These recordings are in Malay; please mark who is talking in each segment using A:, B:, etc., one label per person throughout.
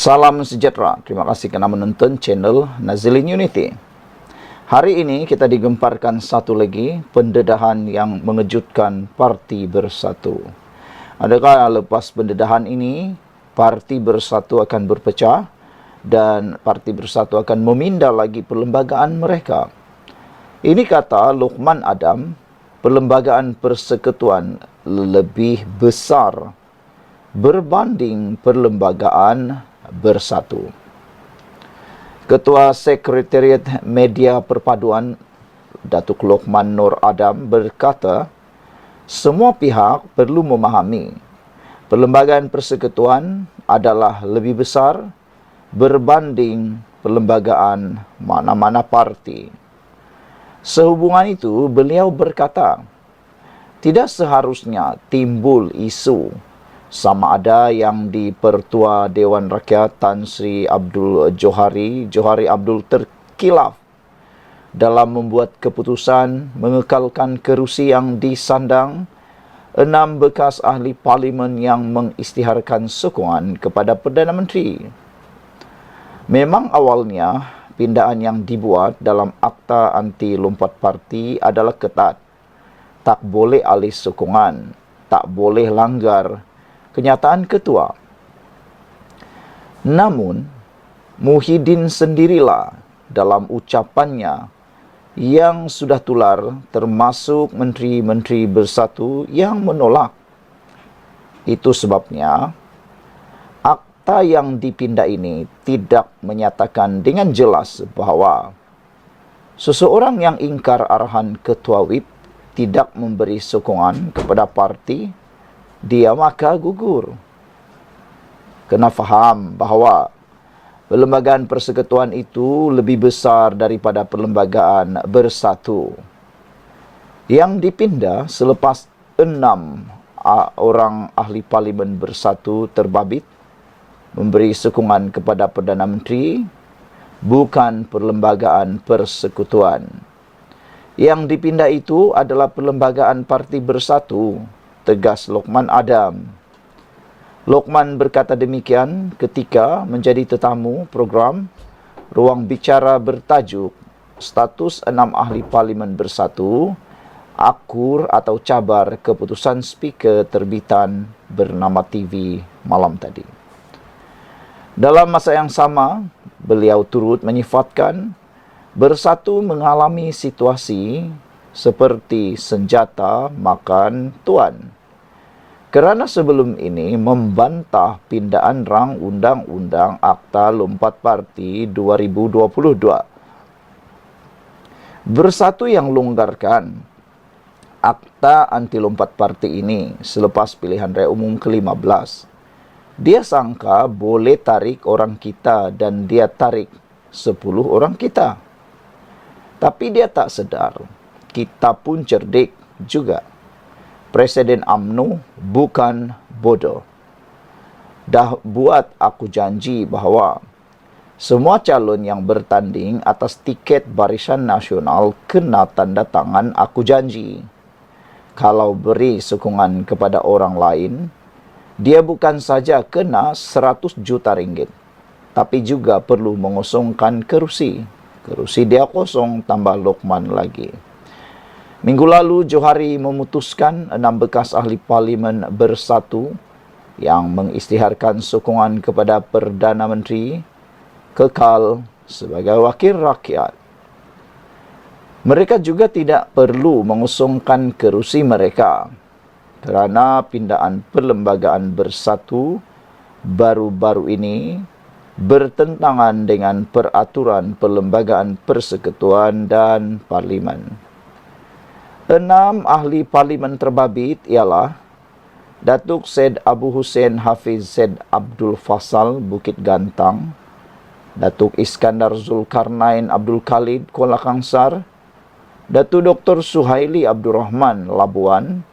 A: Salam sejahtera. Terima kasih kerana menonton channel Nazilin Unity. Hari ini kita digemparkan satu lagi pendedahan yang mengejutkan Parti Bersatu. Adakah lepas pendedahan ini Parti Bersatu akan berpecah dan Parti Bersatu akan memindah lagi perlembagaan mereka? Ini kata Luqman Adam, perlembagaan persekutuan lebih besar berbanding perlembagaan bersatu. Ketua Sekretariat Media Perpaduan Datuk Luqman Nur Adam berkata, semua pihak perlu memahami perlembagaan persekutuan adalah lebih besar berbanding perlembagaan mana-mana parti. Sehubungan itu, beliau berkata, tidak seharusnya timbul isu sama ada yang di Pertua Dewan Rakyat Tan Sri Abdul Johari Abdul terkilaf dalam membuat keputusan mengekalkan kerusi yang disandang 6 bekas ahli parlimen yang mengisytiharkan sokongan kepada Perdana Menteri. Memang awalnya pindaan yang dibuat dalam Akta Anti Lompat Parti adalah ketat. Tak boleh alih sokongan, tak boleh langgar kenyataan ketua. Namun, Muhyiddin sendirilah dalam ucapannya yang sudah tular termasuk menteri-menteri bersatu yang menolak. Itu sebabnya akta yang dipindah ini tidak menyatakan dengan jelas bahawa seseorang yang ingkar arahan ketua WIP tidak memberi sokongan kepada parti, dia maka gugur. Kena faham bahawa perlembagaan persekutuan itu lebih besar daripada perlembagaan bersatu. Yang dipindah selepas 6 orang ahli parlimen bersatu terbabit memberi sokongan kepada Perdana Menteri, bukan perlembagaan persekutuan. Yang dipindah itu adalah perlembagaan Parti Bersatu, tegas Luqman Adam. Luqman berkata demikian ketika menjadi tetamu program Ruang Bicara bertajuk Status 6 Ahli Parlimen Bersatu, akur atau cabar keputusan speaker terbitan bernama TV malam tadi. Dalam masa yang sama, beliau turut menyifatkan Bersatu mengalami situasi seperti senjata makan tuan. Kerana sebelum ini membantah pindaan rang Undang-Undang Akta Lompat Parti 2022. Bersatu yang longgarkan Akta Anti Lompat Parti ini selepas pilihan raya umum ke-15. Dia sangka boleh tarik orang kita dan dia tarik 10 orang kita. Tapi dia tak sedar, kita pun cerdik juga. Presiden UMNO bukan bodoh. Dah buat aku janji bahawa semua calon yang bertanding atas tiket Barisan Nasional kena tanda tangan aku janji. Kalau beri sokongan kepada orang lain, dia bukan saja kena 100 juta ringgit, tapi juga perlu mengosongkan kerusi. Kerusi dia kosong, tambah Luqman lagi. Minggu lalu, Johari memutuskan 6 bekas ahli parlimen bersatu yang mengisytiharkan sokongan kepada Perdana Menteri kekal sebagai wakil rakyat. Mereka juga tidak perlu mengosongkan kerusi mereka kerana pindaan perlembagaan bersatu baru-baru ini bertentangan dengan peraturan perlembagaan persekutuan dan parlimen. 6 ahli parlimen terbabit ialah Datuk Syed Abu Hussein Hafiz Syed Abdul Fasal Bukit Gantang, Datuk Iskandar Zulkarnain Abdul Khalid Kuala Kangsar, Datuk Dr. Suhaili Abdul Rahman Labuan,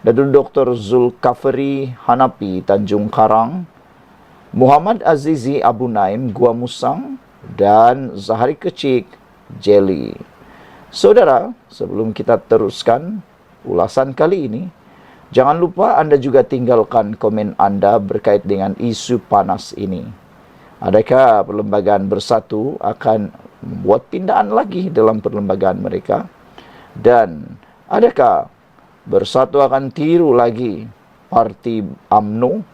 A: Datuk Dr. Zulkafri Hanapi Tanjung Karang, Muhammad Azizi Abu Naim Gua Musang dan Zahari Kecik Jelly. Saudara, sebelum kita teruskan ulasan kali ini, jangan lupa anda juga tinggalkan komen anda berkait dengan isu panas ini. Adakah Perlembagaan Bersatu akan membuat pindaan lagi dalam perlembagaan mereka? Dan adakah Bersatu akan tiru lagi parti UMNO,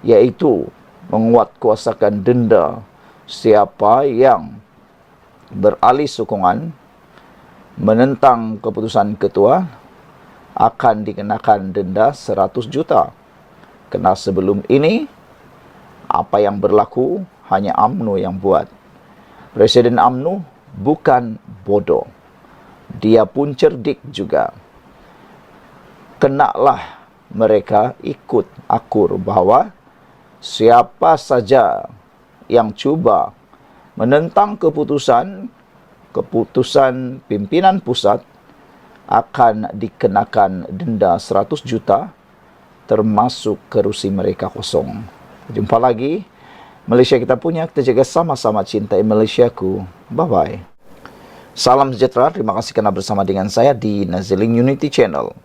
A: iaitu menguatkuasakan denda siapa yang beralih sokongan menentang keputusan ketua akan dikenakan denda 100 juta. Kerana sebelum ini, apa yang berlaku hanya UMNO yang buat. Presiden UMNO bukan bodoh. Dia pun cerdik juga. Kenalah mereka ikut akur bahawa siapa saja yang cuba menentang keputusan pimpinan pusat akan dikenakan denda 100 juta termasuk kerusi mereka kosong. Jumpa lagi. Malaysia kita punya, kita jaga sama-sama, cintai Malaysiaku. Bye-bye. Salam sejahtera, terima kasih kerana bersama dengan saya di Nazaling Unity Channel.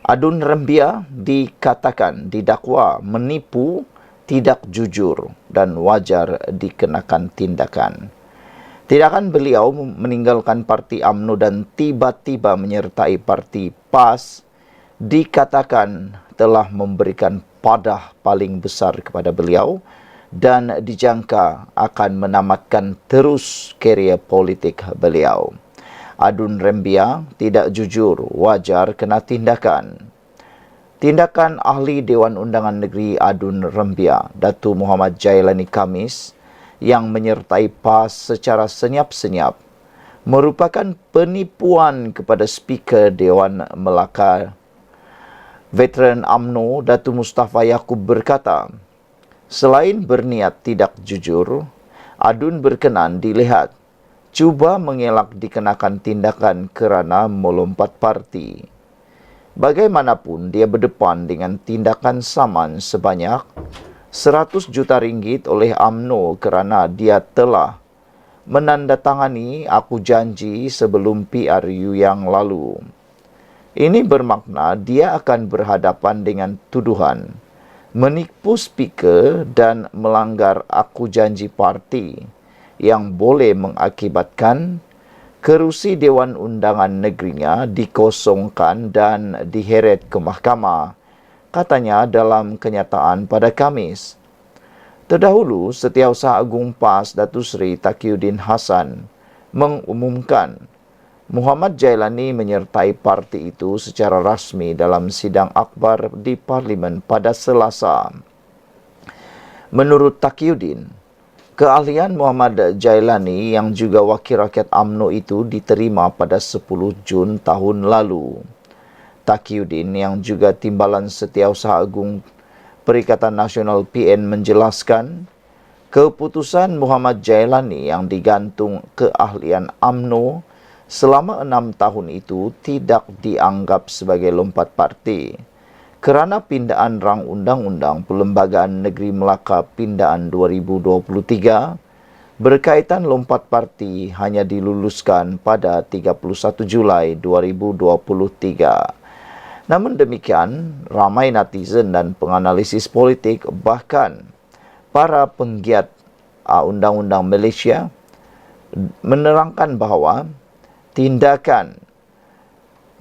A: Adun Rembia dikatakan didakwa menipu, tidak jujur dan wajar dikenakan tindakan. Tindakan beliau meninggalkan parti UMNO dan tiba-tiba menyertai parti PAS dikatakan telah memberikan padah paling besar kepada beliau dan dijangka akan menamatkan terus karier politik beliau. Adun Rembia tidak jujur, wajar kena tindakan. Tindakan Ahli Dewan Undangan Negeri Adun Rembia, Datuk Muhammad Jailani Khamis, yang menyertai PAS secara senyap-senyap, merupakan penipuan kepada Speaker Dewan Melaka. Veteran UMNO Datuk Mustafa Yaakob berkata, selain berniat tidak jujur, Adun berkenan dilihat cuba mengelak dikenakan tindakan kerana melompat parti. Bagaimanapun, dia berdepan dengan tindakan saman sebanyak 100 juta ringgit oleh UMNO kerana dia telah menandatangani aku janji sebelum PRU yang lalu. Ini bermakna dia akan berhadapan dengan tuduhan menipu speaker dan melanggar aku janji parti yang boleh mengakibatkan kerusi Dewan Undangan Negerinya dikosongkan dan diheret ke mahkamah, katanya dalam kenyataan pada Khamis. Terdahulu, Setiausaha Agung PAS Datuk Seri Taqiyuddin Hassan mengumumkan Muhammad Jailani menyertai parti itu secara rasmi dalam sidang akbar di Parlimen pada Selasa. Menurut Taqiyuddin, keahlian Muhammad Jailani yang juga wakil rakyat UMNO itu diterima pada 10 Jun tahun lalu. Taqiyuddin yang juga Timbalan Setiausaha Agung Perikatan Nasional PN menjelaskan, keputusan Muhammad Jailani yang digantung keahlian UMNO selama 6 tahun itu tidak dianggap sebagai lompat parti kerana pindaan rang Undang-Undang Perlembagaan Negeri Melaka Pindaan 2023 berkaitan lompat parti hanya diluluskan pada 31 Julai 2023. Namun demikian, ramai netizen dan penganalisis politik bahkan para penggiat Undang-Undang Malaysia menerangkan bahawa tindakan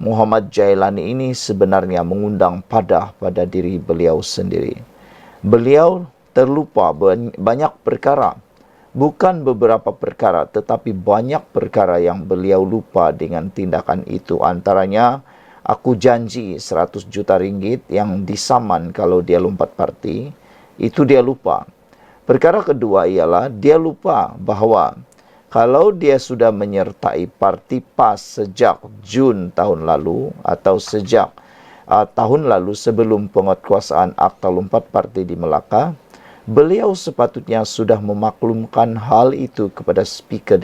A: Muhammad Jailani ini sebenarnya mengundang padah pada diri beliau sendiri. Beliau terlupa banyak perkara. Bukan beberapa perkara, tetapi banyak perkara yang beliau lupa dengan tindakan itu. Antaranya, aku janji 100 juta ringgit yang disaman kalau dia lompat parti. Itu dia lupa. Perkara kedua ialah dia lupa bahawa kalau dia sudah menyertai parti PAS sejak Jun tahun lalu atau sejak tahun lalu sebelum penguatkuasaan Akta Lompat Parti di Melaka, beliau sepatutnya sudah memaklumkan hal itu kepada Speaker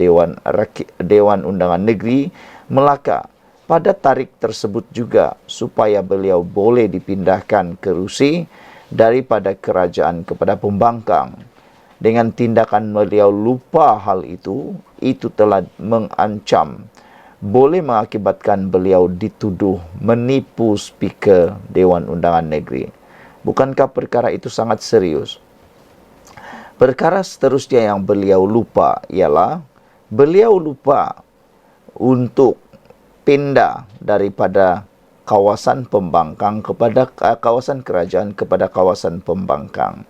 A: Dewan Undangan Negeri Melaka pada tarikh tersebut juga supaya beliau boleh dipindahkan kerusi daripada kerajaan kepada pembangkang. Dengan tindakan beliau lupa hal itu telah mengancam, boleh mengakibatkan beliau dituduh menipu Speaker Dewan Undangan Negeri. Bukankah perkara itu sangat serius? Perkara seterusnya yang beliau lupa ialah beliau lupa untuk pindah daripada kawasan pembangkang kepada kawasan kerajaan kepada kawasan pembangkang.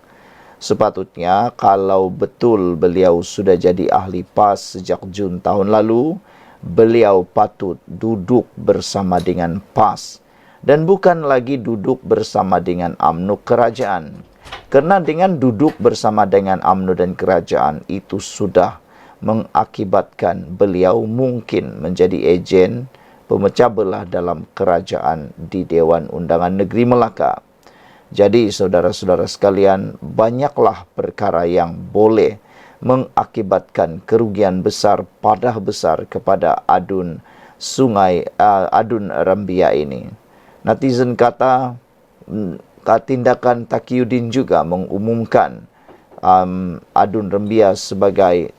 A: Sepatutnya kalau betul beliau sudah jadi ahli PAS sejak Jun tahun lalu, beliau patut duduk bersama dengan PAS dan bukan lagi duduk bersama dengan UMNO kerajaan. Karena dengan duduk bersama dengan UMNO dan kerajaan itu sudah mengakibatkan beliau mungkin menjadi ejen pemecah belah dalam kerajaan di Dewan Undangan Negeri Melaka. Jadi saudara-saudara sekalian, banyaklah perkara yang boleh mengakibatkan kerugian besar, padah besar kepada adun adun Rambia ini. Netizen kata tindakan Taqiyuddin juga mengumumkan adun Rambia sebagai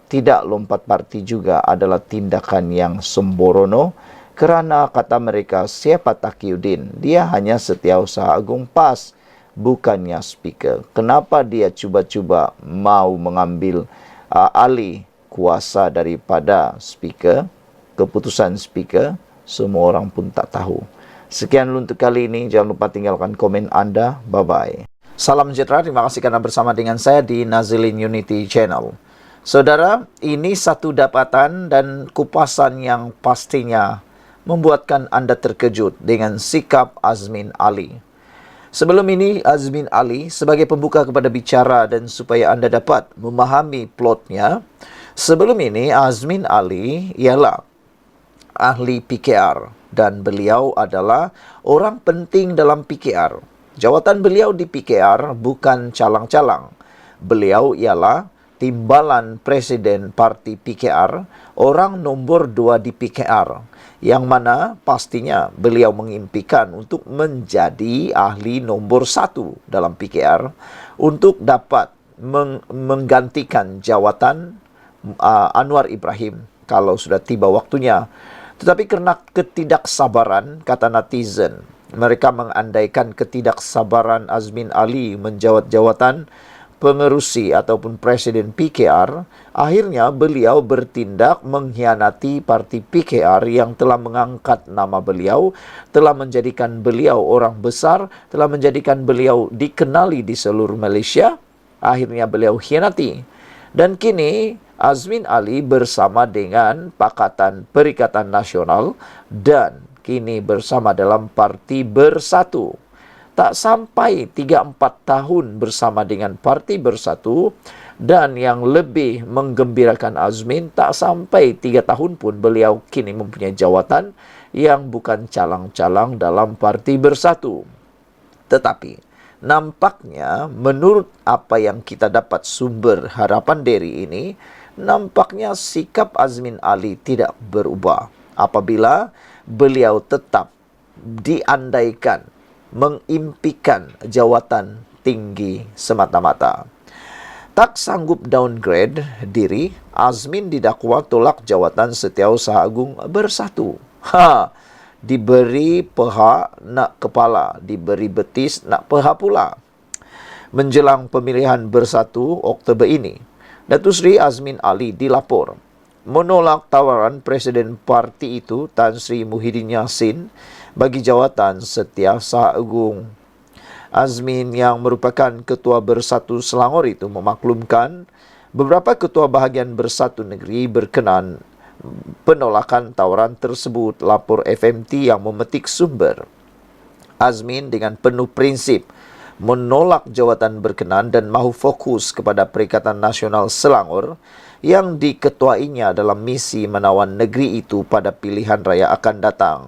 A: tidak lompat parti juga adalah tindakan yang sembrono, kerana kata mereka, siapa Taqiyuddin? Dia hanya Setiausaha Agung PAS, bukannya speaker. Kenapa dia cuba-cuba mau mengambil alih kuasa daripada speaker? Keputusan speaker, semua orang pun tak tahu. Sekian untuk kali ini. Jangan lupa tinggalkan komen Anda. Bye-bye. Salam sejahtera. Terima kasih karena bersama dengan saya di Nazilin Unity Channel. Saudara, ini satu dapatan dan kupasan yang pastinya membuatkan Anda terkejut dengan sikap Azmin Ali. Sebelum ini, Azmin Ali sebagai pembuka kepada bicara dan supaya Anda dapat memahami plotnya, sebelum ini Azmin Ali ialah ahli PKR dan beliau adalah orang penting dalam PKR. Jawatan beliau di PKR bukan calang-calang. Beliau ialah timbalan Presiden Parti PKR, orang nombor 2 di PKR, yang mana pastinya beliau mengimpikan untuk menjadi ahli nombor 1 dalam PKR untuk dapat menggantikan jawatan Anwar Ibrahim kalau sudah tiba waktunya. Tetapi karena ketidaksabaran, kata netizen, mereka mengandaikan ketidaksabaran Azmin Ali menjawat jawatan pengerusi ataupun presiden PKR, akhirnya beliau bertindak mengkhianati parti PKR yang telah mengangkat nama beliau, telah menjadikan beliau orang besar, telah menjadikan beliau dikenali di seluruh Malaysia. Akhirnya beliau khianati. Dan kini Azmin Ali bersama dengan Pakatan Perikatan Nasional dan kini bersama dalam Parti Bersatu. Tak sampai 3-4 tahun bersama dengan Parti Bersatu, dan yang lebih menggembirakan Azmin, tak sampai 3 tahun pun beliau kini mempunyai jawatan yang bukan calang-calang dalam Parti Bersatu. Tetapi nampaknya menurut apa yang kita dapat sumber Harapan Deri ini, nampaknya sikap Azmin Ali tidak berubah apabila beliau tetap diandaikan mengimpikan jawatan tinggi semata-mata. Tak sanggup downgrade diri, Azmin didakwa tolak jawatan Setiausaha Agung Bersatu. Diberi peha nak kepala, diberi betis nak peha pula. Menjelang pemilihan Bersatu Oktober ini, Datuk Seri Azmin Ali dilapor menolak tawaran Presiden parti itu Tan Sri Muhyiddin Yassin bagi jawatan Setiausaha Agung. Azmin yang merupakan ketua Bersatu Selangor itu memaklumkan beberapa ketua bahagian Bersatu Negeri berkenan penolakan tawaran tersebut, lapor FMT yang memetik sumber. Azmin dengan penuh prinsip menolak jawatan berkenan dan mahu fokus kepada Perikatan Nasional Selangor yang diketuainya dalam misi menawan negeri itu pada pilihan raya akan datang.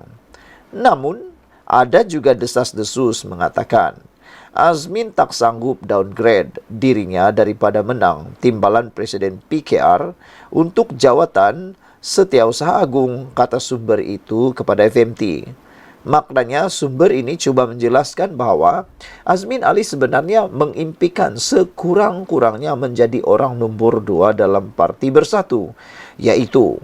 A: Namun, ada juga desas-desus mengatakan Azmin tak sanggup downgrade dirinya daripada menang timbalan Presiden PKR untuk jawatan Setiausaha Agung, kata sumber itu kepada FMT. Maknanya sumber ini cuba menjelaskan bahawa Azmin Ali sebenarnya mengimpikan sekurang-kurangnya menjadi orang nombor 2 dalam Parti Bersatu, iaitu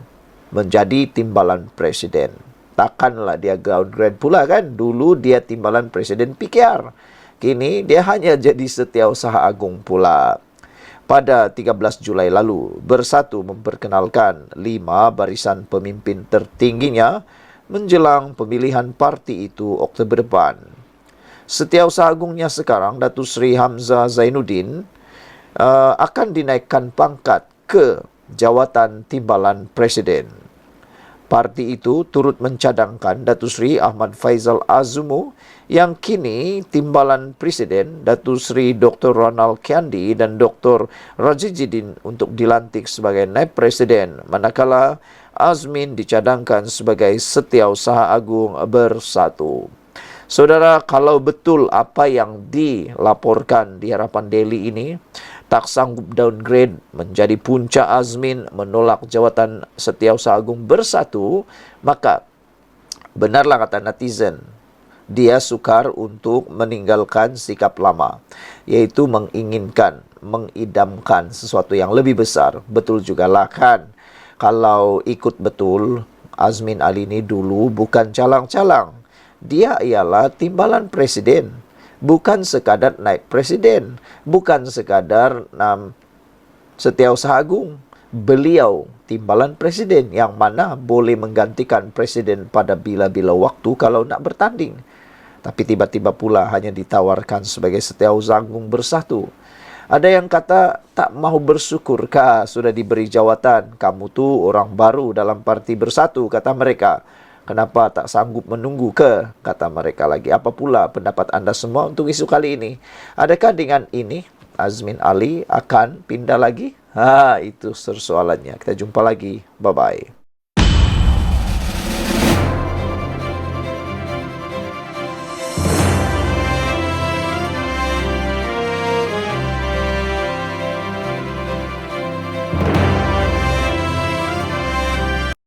A: menjadi timbalan presiden. Takkanlah dia downgrade pula kan? Dulu dia timbalan presiden PKR. kini dia hanya jadi Setiausaha Agung pula. Pada 13 Julai lalu, Bersatu memperkenalkan 5 barisan pemimpin tertingginya menjelang pemilihan parti itu Oktober depan. Setiausaha Agungnya sekarang, Datuk Seri Hamzah Zainuddin, akan dinaikkan pangkat ke jawatan Timbalan Presiden. Parti itu turut mencadangkan Datuk Seri Ahmad Faizal Azumu yang kini Timbalan Presiden, Datuk Seri Dr. Ronald Kiandi dan Dr. Rajijuddin untuk dilantik sebagai Naib Presiden, manakala Azmin dicadangkan sebagai Setiausaha Agung Bersatu. Saudara, kalau betul apa yang dilaporkan di Harapan Daily ini, tak sanggup downgrade menjadi punca Azmin menolak jawatan Setiausaha Agung Bersatu, maka benarlah kata netizen, dia sukar untuk meninggalkan sikap lama, yaitu menginginkan, mengidamkan sesuatu yang lebih besar. Betul juga lah kan, kalau ikut betul, Azmin Ali ini dulu bukan calang-calang. Dia ialah Timbalan Presiden, bukan sekadar naik presiden, bukan sekadar Setiausaha Agung. Beliau Timbalan Presiden yang mana boleh menggantikan presiden pada bila-bila waktu kalau nak bertanding. Tapi tiba-tiba pula hanya ditawarkan sebagai Setiausaha Agung Bersatu. Ada yang kata, tak mahu bersyukurkah sudah diberi jawatan? Kamu tu orang baru dalam parti Bersatu, kata mereka. Kenapa tak sanggup menunggu ke? Kata mereka lagi. Apa pula pendapat anda semua untuk isu kali ini? Adakah dengan ini Azmin Ali akan pindah lagi? Itu persoalannya. Kita jumpa lagi. Bye-bye.